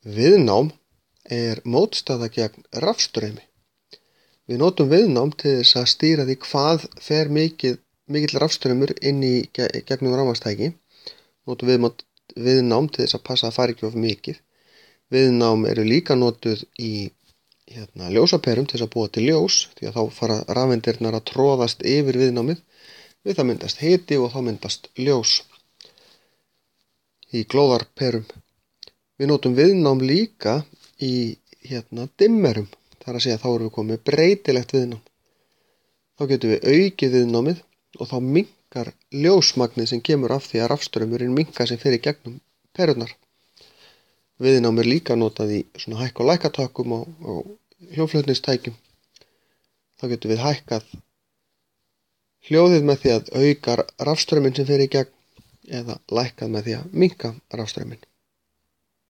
Viðnám er mótstaða gegn rafstraumi. Við notum viðnám til þess að stýra því hvað fer mikill rafstraumur inn í gegnum rafmagnstæki. Notum viðnám til þess að passa að fari ekki of mikið. Viðnám eru líka notuð í ljósaperum til þess að búa til ljós, því að þá fara rafeindirnar að troðast yfir viðnámið. Við það myndast hiti og þá myndast ljós í glóðarperum. Við notum viðnám líka í dimmerum, þar að segja þá erum við komið með breytilegt viðnám. Þá getum við aukið viðnámið og þá minnkar ljósmagnið sem kemur af því að rafstraumurinn minnkar sem fer í gegnum perurnar. Viðnám er líka notað í svona hækka- og lækkatökkum og hljóðflutningstækjum. Þá getum við hækkað hljóðið með því að auka rafstrauminn sem fer í gegn eða lækkað með því að minnka rafstrauminn.